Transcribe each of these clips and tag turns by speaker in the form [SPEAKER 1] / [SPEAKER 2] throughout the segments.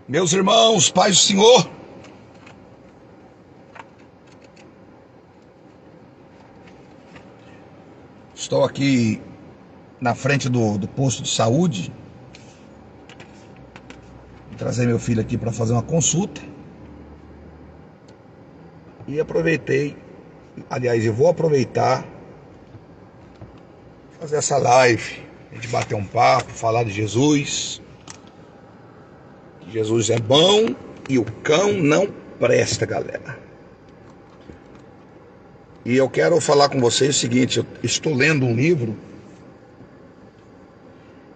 [SPEAKER 1] Meus irmãos, paz do Senhor. Estou aqui na frente do posto de saúde. Vou trazer meu filho aqui para fazer uma consulta. E aproveitei, aliás, eu vou aproveitar fazer essa live, a gente bater um papo, falar de Jesus. Jesus é bom e o cão não presta, galera. E eu quero falar com vocês o seguinte: eu estou lendo um livro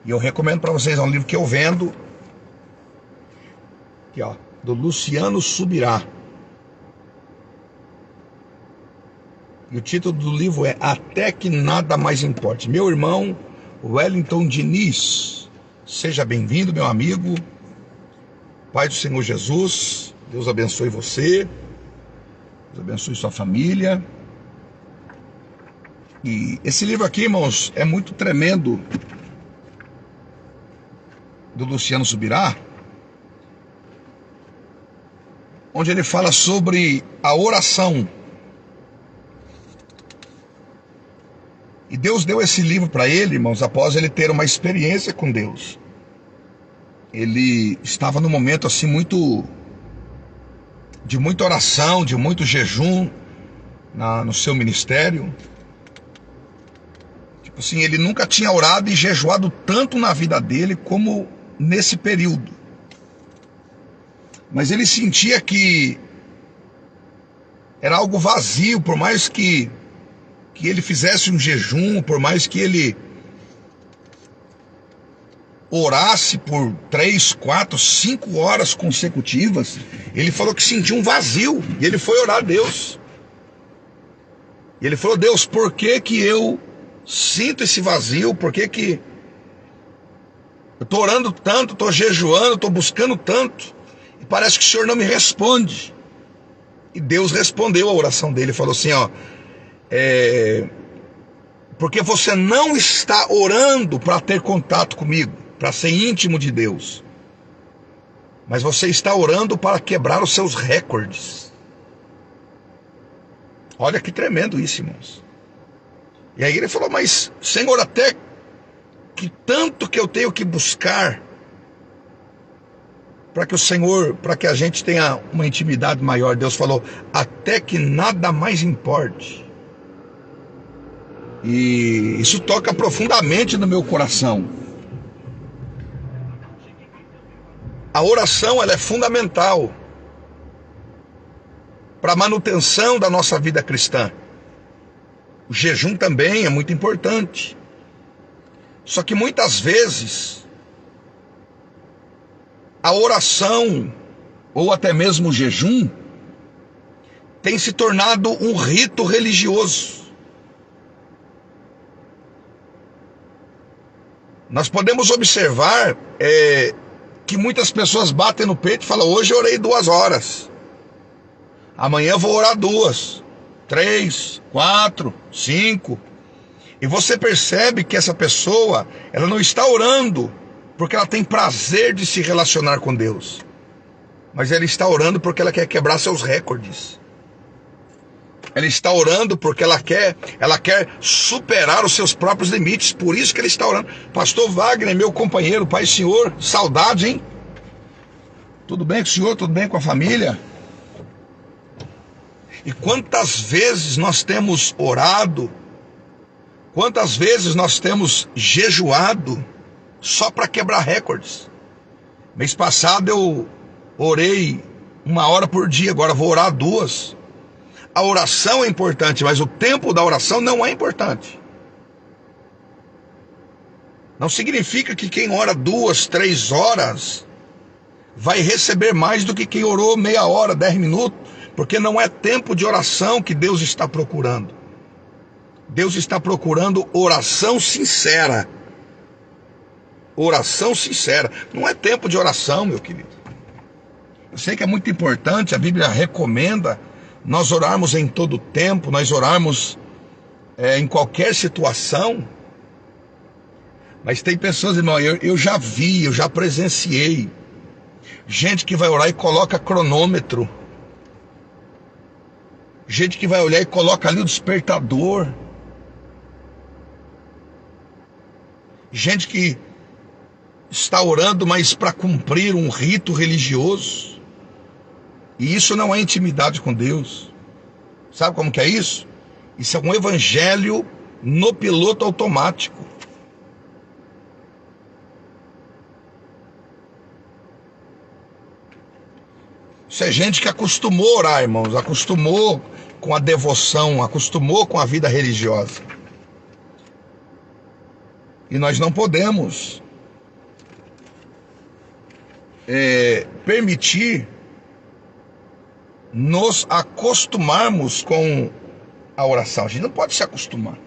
[SPEAKER 1] e eu recomendo para vocês, é um livro que eu vendo aqui, ó, do Luciano Subirá. E o título do livro é Até que Nada Mais Importe. Meu irmão Wellington Diniz, seja bem-vindo, meu amigo. Pai do Senhor Jesus, Deus abençoe você, Deus abençoe sua família. E esse livro aqui, irmãos, é muito tremendo, do Luciano Subirá, onde ele fala sobre a oração. E Deus deu esse livro para ele, irmãos, após ele ter uma experiência com Deus. Ele estava num momento assim de muita oração, de muito jejum no seu ministério. Tipo assim, ele nunca tinha orado e jejuado tanto na vida dele como nesse período. Mas ele sentia que era algo vazio, por mais que ele fizesse um jejum, por mais que ele orasse por 3, 4, 5 horas consecutivas, ele falou que sentia um vazio, e ele foi orar a Deus. E ele falou: Deus, por que eu sinto esse vazio? Por que eu estou orando tanto, estou jejuando, estou buscando tanto, e parece que o Senhor não me responde? E Deus respondeu a oração dele, falou assim, ó, porque você não está orando para ter contato comigo, para ser íntimo de Deus, mas você está orando para quebrar os seus recordes. Olha que tremendo isso, irmãos. E aí ele falou: mas Senhor, até que tanto que eu tenho que buscar para que o Senhor, para que a gente tenha uma intimidade maior? Deus falou: até que nada mais importe. E isso toca profundamente no meu coração. A oração, ela é fundamental para a manutenção da nossa vida cristã. O jejum também é muito importante. Só que muitas vezes a oração, ou até mesmo o jejum, tem se tornado um rito religioso. Nós podemos observar que muitas pessoas batem no peito e falam: hoje eu orei 2 horas, amanhã eu vou orar 2, 3, 4, 5. E você percebe que essa pessoa, ela não está orando porque ela tem prazer de se relacionar com Deus, mas ela está orando porque ela quer quebrar seus recordes. Ela está orando porque ela quer superar os seus próprios limites. Por isso que ela está orando. Pastor Wagner, meu companheiro, Pai do Senhor, saudade, hein? Tudo bem com o senhor? Tudo bem com a família? E quantas vezes nós temos orado, quantas vezes nós temos jejuado só para quebrar recordes. Mês passado eu orei 1 hora por dia, agora vou orar 2. A oração é importante, mas o tempo da oração não é importante. Não significa que quem ora 2, 3 horas vai receber mais do que quem orou meia hora, 10 minutos, porque não é tempo de oração que Deus está procurando. Deus está procurando oração sincera. Oração sincera. Não é tempo de oração, meu querido. Eu sei que é muito importante, a Bíblia recomenda nós orarmos em todo tempo, nós orarmos em qualquer situação. Mas tem pessoas, irmão, eu já vi, eu já presenciei gente que vai orar e coloca cronômetro, gente que vai olhar e coloca ali o despertador, gente que está orando, mas para cumprir um rito religioso. E isso não é intimidade com Deus. Sabe como que é isso? Isso é um evangelho no piloto automático. Isso é gente que acostumou a orar, irmãos, acostumou com a devoção, acostumou com a vida religiosa. E nós não podemos permitir nos acostumarmos com a oração. A gente não pode se acostumar.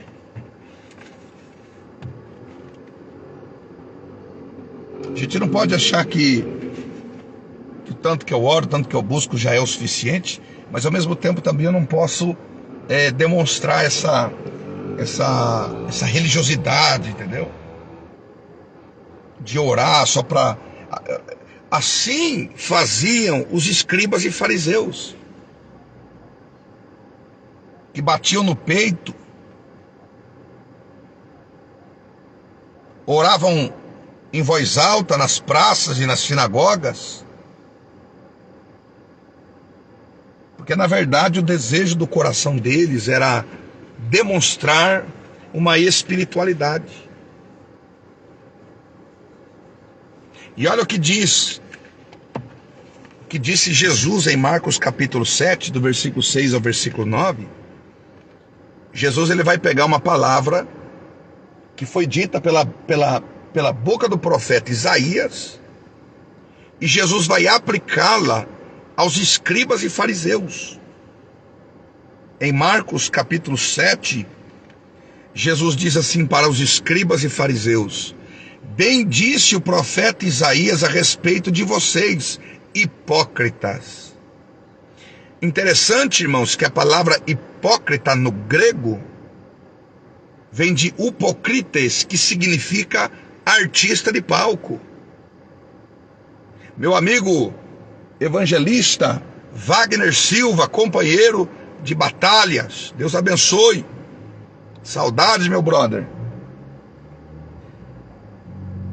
[SPEAKER 1] A gente não pode achar que tanto que eu oro, tanto que eu busco já é o suficiente, mas ao mesmo tempo também eu não posso demonstrar essa religiosidade, entendeu? De orar só para... Assim faziam os escribas e fariseus, que batiam no peito, oravam em voz alta nas praças e nas sinagogas, porque na verdade o desejo do coração deles era demonstrar uma espiritualidade. E olha o que disse Jesus em Marcos capítulo 7, do versículo 6 ao versículo 9. Jesus ele vai pegar uma palavra que foi dita pela boca do profeta Isaías, e Jesus vai aplicá-la aos escribas e fariseus. Em Marcos capítulo 7, Jesus diz assim para os escribas e fariseus: bem disse o profeta Isaías a respeito de vocês, hipócritas. Interessante, irmãos, que a palavra hipócrita no grego vem de upokrites, que significa artista de palco. Meu amigo evangelista Wagner Silva, companheiro de batalhas, Deus abençoe. Saudades, meu brother.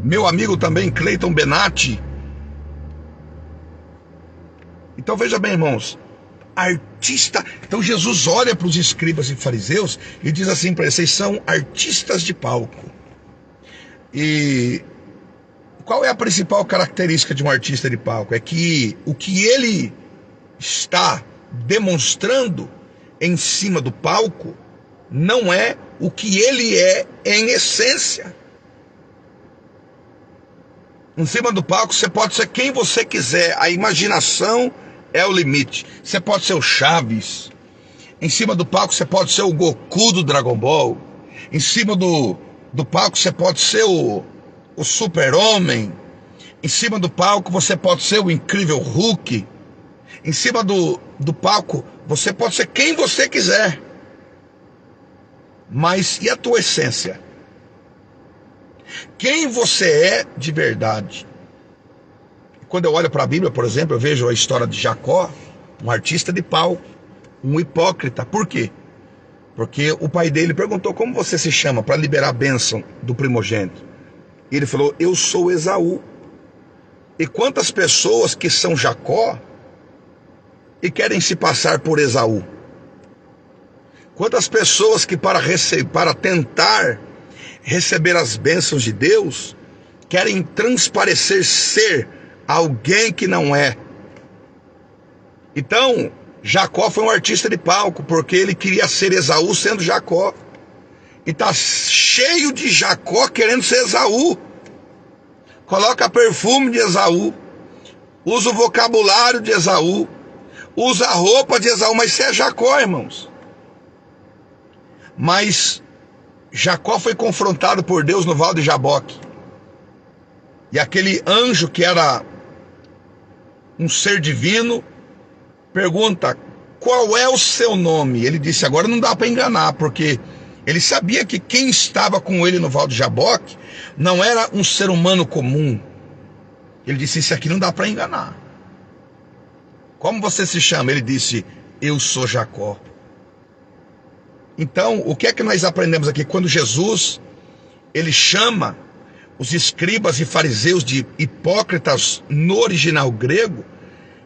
[SPEAKER 1] Meu amigo também Cleiton Benatti. Então veja bem, irmãos, artista. Então Jesus olha para os escribas e fariseus e diz assim para eles: vocês são artistas de palco. E qual é a principal característica de um artista de palco? É que o que ele está demonstrando em cima do palco não é o que ele é em essência. Em cima do palco você pode ser quem você quiser, a imaginação é o limite. Você pode ser o Chaves. Em cima do palco você pode ser o Goku do Dragon Ball. Em cima do palco você pode ser o Super-Homem. Em cima do palco você pode ser o Incrível Hulk. Em cima do palco você pode ser quem você quiser. Mas e a tua essência? Quem você é de verdade? Quando eu olho para a Bíblia, por exemplo, eu vejo a história de Jacó, um artista de palco, um hipócrita. Por quê? Porque o pai dele perguntou: como você se chama, para liberar a bênção do primogênito? E ele falou: eu sou Esaú. E quantas pessoas que são Jacó e querem se passar por Esaú? Quantas pessoas que para tentar receber as bênçãos de Deus querem transparecer ser alguém que não é? Então Jacó foi um artista de palco, porque ele queria ser Esaú sendo Jacó. E está cheio de Jacó querendo ser Esaú. Coloca perfume de Esaú, usa o vocabulário de Esaú, usa a roupa de Esaú, mas você é Jacó, irmãos. Mas Jacó foi confrontado por Deus no Vale de Jaboque. E aquele anjo, que era um ser divino, pergunta: qual é o seu nome? Ele disse, agora não dá para enganar, porque ele sabia que quem estava com ele no Val de Jaboque não era um ser humano comum. Ele disse, isso aqui não dá para enganar. Como você se chama? Ele disse, eu sou Jacó. Então, o que é que nós aprendemos aqui? Quando Jesus, ele chama os escribas e fariseus de hipócritas no original grego,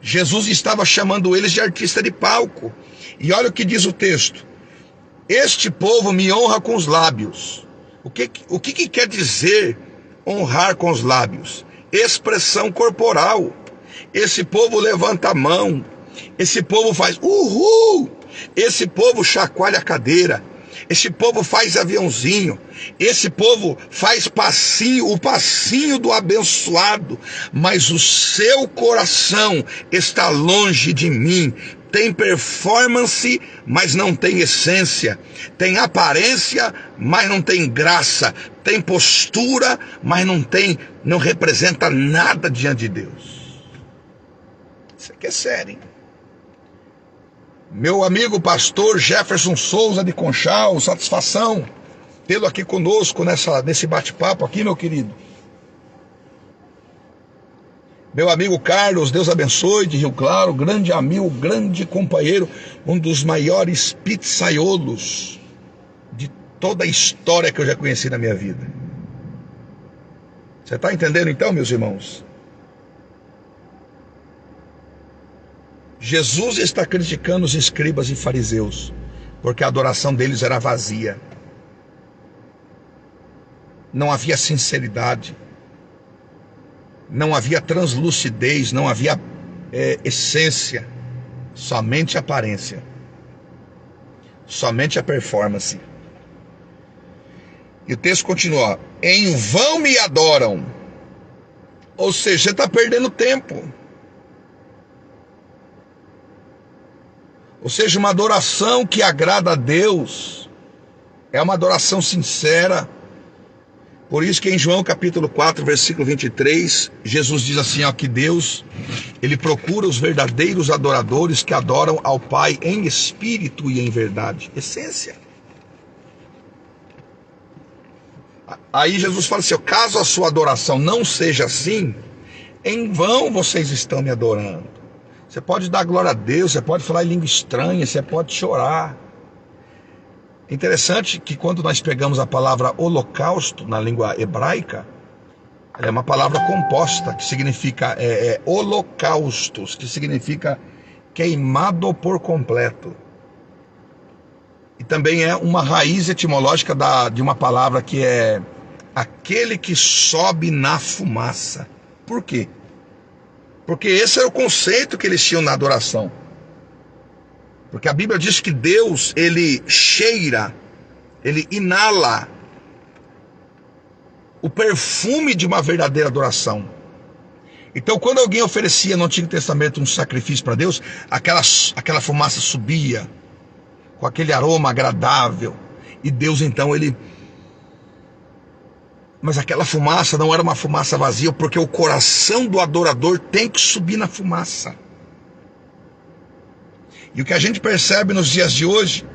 [SPEAKER 1] Jesus estava chamando eles de artista de palco. E olha o que diz o texto. Este povo me honra com os lábios. O que quer dizer honrar com os lábios? Expressão corporal. Esse povo levanta a mão. Esse povo faz uhul. Esse povo chacoalha a cadeira. Esse povo faz aviãozinho. Esse povo faz passinho, o passinho do abençoado. Mas o seu coração está longe de mim. Tem performance, mas não tem essência. Tem aparência, mas não tem graça. Tem postura, mas não representa nada diante de Deus. Isso aqui é sério, hein? Meu amigo pastor Jefferson Souza de Conchal, satisfação tê-lo aqui conosco nesse bate-papo aqui, meu querido. Meu amigo Carlos, Deus abençoe, de Rio Claro, grande amigo, grande companheiro, um dos maiores pizzaiolos de toda a história que eu já conheci na minha vida. Você está entendendo então, meus irmãos? Jesus está criticando os escribas e fariseus, porque a adoração deles era vazia. Não havia sinceridade, não havia translucidez, não havia essência, somente aparência, somente a performance. E o texto continua, em vão me adoram. Ou seja, você está perdendo tempo. Ou seja, uma adoração que agrada a Deus é uma adoração sincera. Por isso que em João capítulo 4, versículo 23, Jesus diz assim, ó, que Deus, ele procura os verdadeiros adoradores que adoram ao Pai em espírito e em verdade. Essência. Aí Jesus fala assim, caso a sua adoração não seja assim, em vão vocês estão me adorando. Você pode dar glória a Deus, você pode falar em língua estranha, você pode chorar. É interessante que quando nós pegamos a palavra holocausto na língua hebraica, ela é uma palavra composta, que significa holocaustos, que significa queimado por completo. E também é uma raiz etimológica de uma palavra que é aquele que sobe na fumaça. Por quê? Porque esse era o conceito que eles tinham na adoração. Porque a Bíblia diz que Deus, ele cheira, ele inala o perfume de uma verdadeira adoração. Então, quando alguém oferecia no Antigo Testamento um sacrifício para Deus, aquela fumaça subia com aquele aroma agradável. E Deus, então, ele... Mas aquela fumaça não era uma fumaça vazia, porque o coração do adorador tem que subir na fumaça. E o que a gente percebe nos dias de hoje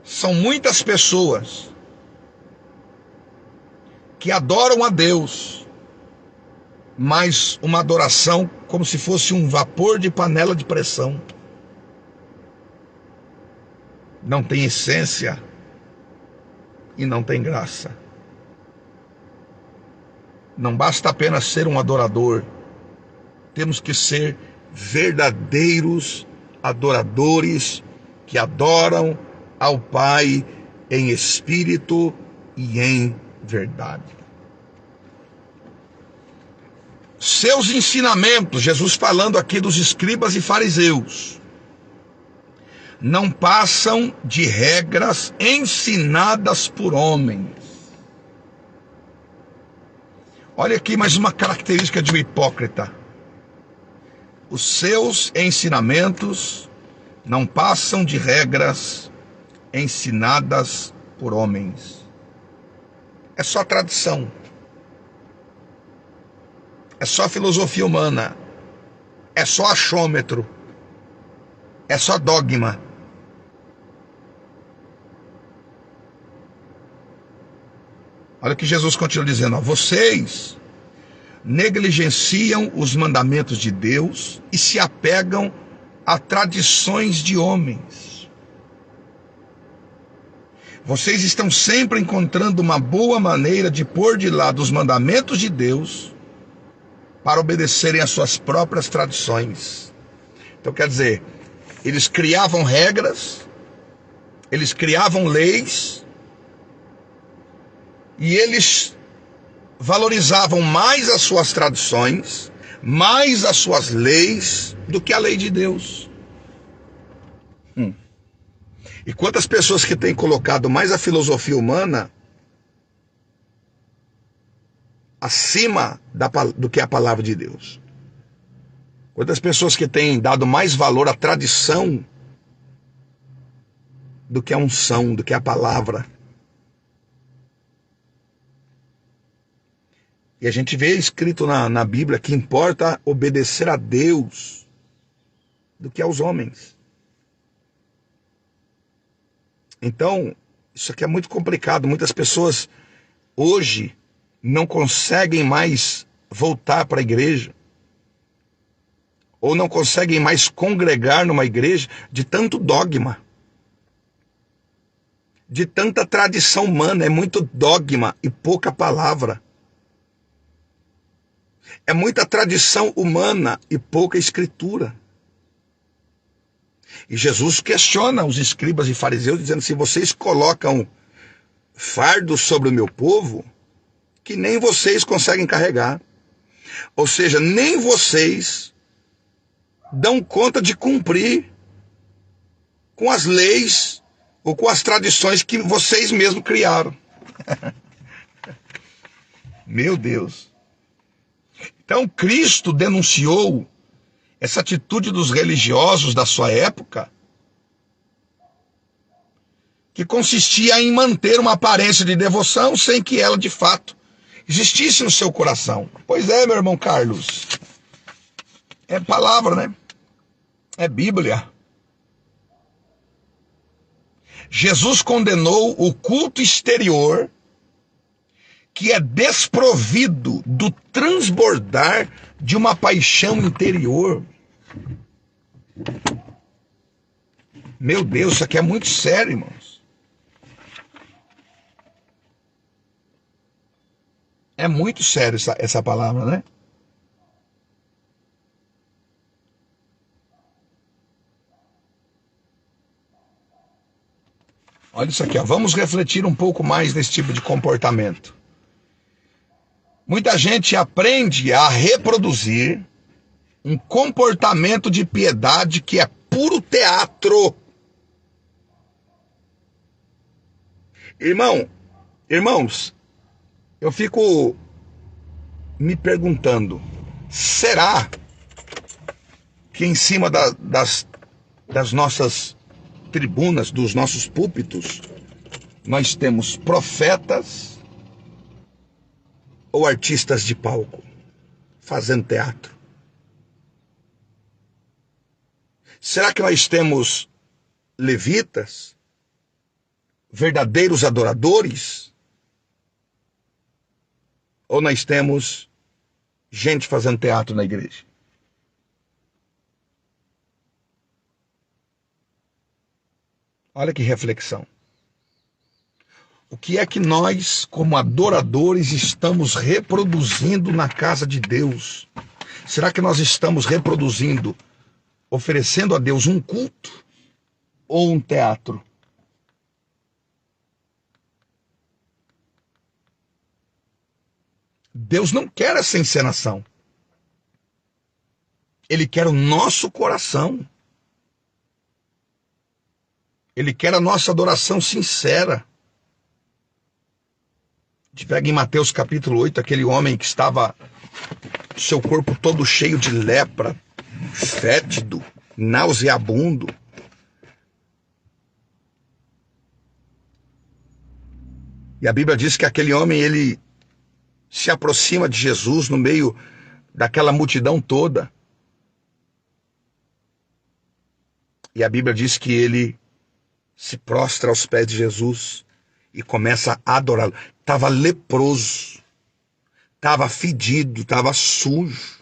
[SPEAKER 1] são muitas pessoas que adoram a Deus, mas uma adoração como se fosse um vapor de panela de pressão. Não tem essência e não tem graça. Não basta apenas ser um adorador. Temos que ser verdadeiros adoradores que adoram ao Pai em espírito e em verdade. Seus ensinamentos, Jesus falando aqui dos escribas e fariseus, não passam de regras ensinadas por homens. Olha aqui mais uma característica de um hipócrita. Os seus ensinamentos não passam de regras ensinadas por homens. É só tradição. É só filosofia humana. é só achômetro, é só dogma. Olha o que Jesus continua dizendo, ó, vocês negligenciam os mandamentos de Deus e se apegam a tradições de homens. Vocês estão sempre encontrando uma boa maneira de pôr de lado os mandamentos de Deus para obedecerem às suas próprias tradições. Então quer dizer, eles criavam regras, eles criavam leis, e eles valorizavam mais as suas tradições, mais as suas leis, do que a lei de Deus. E quantas pessoas que têm colocado mais a filosofia humana acima do que a palavra de Deus? Quantas pessoas que têm dado mais valor à tradição do que a unção, do que a palavra? E a gente vê escrito na Bíblia que importa obedecer a Deus do que aos homens. Então, isso aqui é muito complicado. Muitas pessoas hoje não conseguem mais voltar para a igreja, ou não conseguem mais congregar numa igreja de tanto dogma, de tanta tradição humana. É muito dogma e pouca palavra. É muita tradição humana e pouca escritura. E Jesus questiona os escribas e fariseus, dizendo assim, vocês colocam fardo sobre o meu povo que nem vocês conseguem carregar. Ou seja, nem vocês dão conta de cumprir com as leis ou com as tradições que vocês mesmos criaram. Meu Deus. Então Cristo denunciou essa atitude dos religiosos da sua época, que consistia em manter uma aparência de devoção sem que ela de fato existisse no seu coração. Pois é, meu irmão Carlos, é palavra, né? É Bíblia. Jesus condenou o culto exterior, que é desprovido do transbordar de uma paixão interior. Meu Deus, isso aqui é muito sério, irmãos. É muito sério essa palavra, né? Olha isso aqui, ó. Vamos refletir um pouco mais nesse tipo de comportamento. Muita gente aprende a reproduzir um comportamento de piedade que é puro teatro. Irmãos, eu fico me perguntando, será que em cima das nossas tribunas, dos nossos púlpitos, nós temos profetas ou artistas de palco fazendo teatro? Será que nós temos levitas, verdadeiros adoradores? Ou nós temos gente fazendo teatro na igreja? Olha que reflexão. O que é que nós, como adoradores, estamos reproduzindo na casa de Deus? Será que nós estamos reproduzindo, oferecendo a Deus um culto ou um teatro? Deus não quer essa encenação. Ele quer o nosso coração. Ele quer a nossa adoração sincera. A gente pega em Mateus capítulo 8, aquele homem que estava, seu corpo todo cheio de lepra, fétido, nauseabundo. E a Bíblia diz que aquele homem, ele se aproxima de Jesus no meio daquela multidão toda. E a Bíblia diz que ele se prostra aos pés de Jesus e começa a adorá-lo. Estava leproso, estava fedido, estava sujo,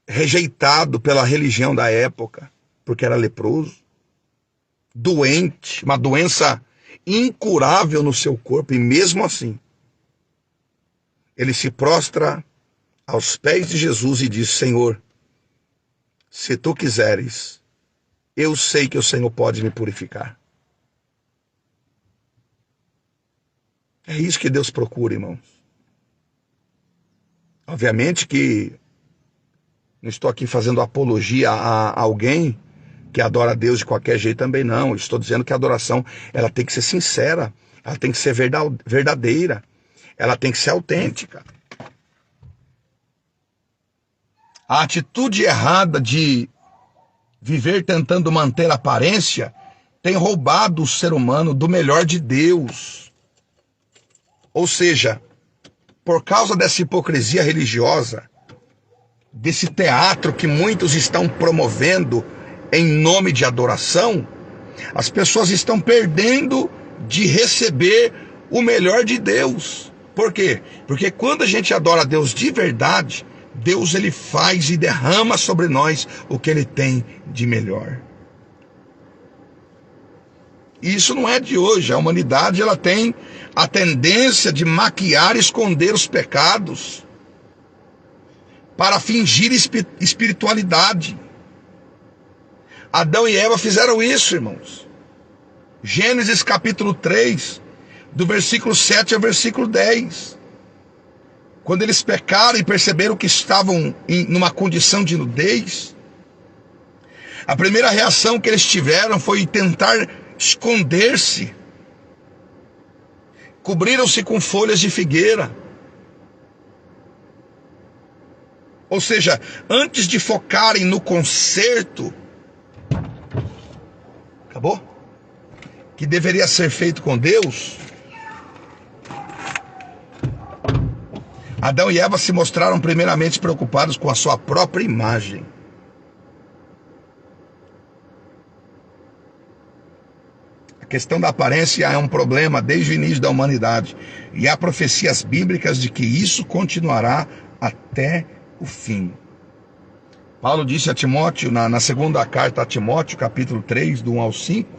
[SPEAKER 1] rejeitado pela religião da época, porque era leproso, doente, uma doença incurável no seu corpo, e mesmo assim, ele se prostra aos pés de Jesus e diz: Senhor, se tu quiseres, eu sei que o Senhor pode me purificar. É isso que Deus procura, irmãos. Obviamente que não estou aqui fazendo apologia a alguém que adora a Deus de qualquer jeito também, não. Eu estou dizendo que a adoração, ela tem que ser sincera, ela tem que ser verdadeira, ela tem que ser autêntica. A atitude errada de viver tentando manter a aparência tem roubado o ser humano do melhor de Deus. Ou seja, por causa dessa hipocrisia religiosa, desse teatro que muitos estão promovendo em nome de adoração, as pessoas estão perdendo de receber o melhor de Deus. Por quê? Porque quando a gente adora a Deus de verdade, Deus ele faz e derrama sobre nós o que ele tem de melhor. Isso não é de hoje. A humanidade ela tem a tendência de maquiar e esconder os pecados para fingir espiritualidade. Adão e Eva fizeram isso, irmãos. Gênesis capítulo 3, do versículo 7 ao versículo 10. Quando eles pecaram e perceberam que estavam numa condição de nudez, a primeira reação que eles tiveram foi tentar esconder-se. Cobriram-se com folhas de figueira. Ou seja, antes de focarem no conserto, acabou? Que deveria ser feito com Deus, Adão e Eva se mostraram primeiramente preocupados com a sua própria imagem. A questão da aparência é um problema desde o início da humanidade, e há profecias bíblicas de que isso continuará até o fim. Paulo disse a Timóteo, na segunda carta a Timóteo, capítulo 3, do 1 ao 5,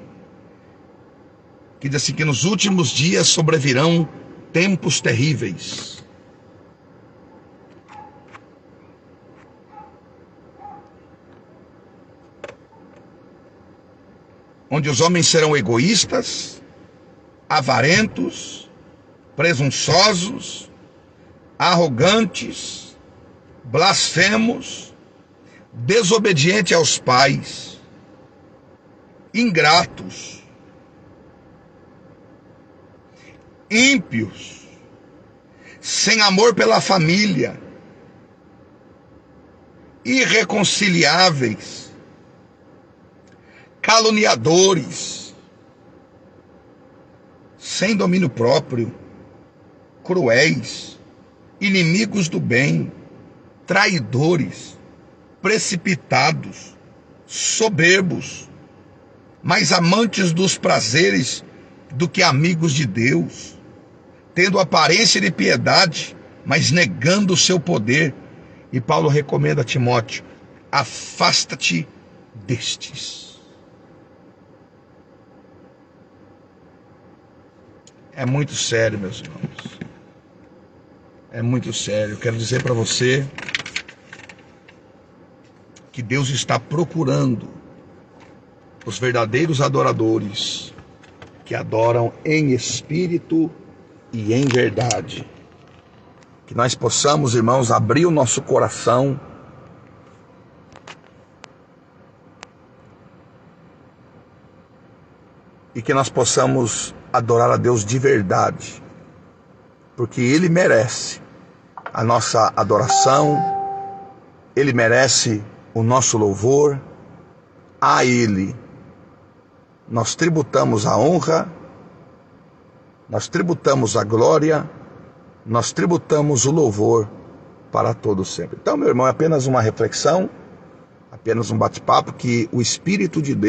[SPEAKER 1] que diz assim, que nos últimos dias sobrevirão tempos terríveis. Onde os homens serão egoístas, avarentos, presunçosos, arrogantes, blasfemos, desobedientes aos pais, ingratos, ímpios, sem amor pela família, irreconciliáveis, caluniadores, sem domínio próprio, cruéis, inimigos do bem, traidores, precipitados, soberbos, mais amantes dos prazeres do que amigos de Deus, tendo aparência de piedade, mas negando o seu poder. E Paulo recomenda a Timóteo: afasta-te destes. É muito sério, meus irmãos. É muito sério. Eu quero dizer para você que Deus está procurando os verdadeiros adoradores que adoram em espírito e em verdade. Que nós possamos, irmãos, abrir o nosso coração e que nós possamos adorar a Deus de verdade, porque Ele merece a nossa adoração, Ele merece o nosso louvor. A Ele nós tributamos a honra, nós tributamos a glória, nós tributamos o louvor para todo sempre. Então, meu irmão, é apenas uma reflexão apenas um bate-papo, que o Espírito de Deus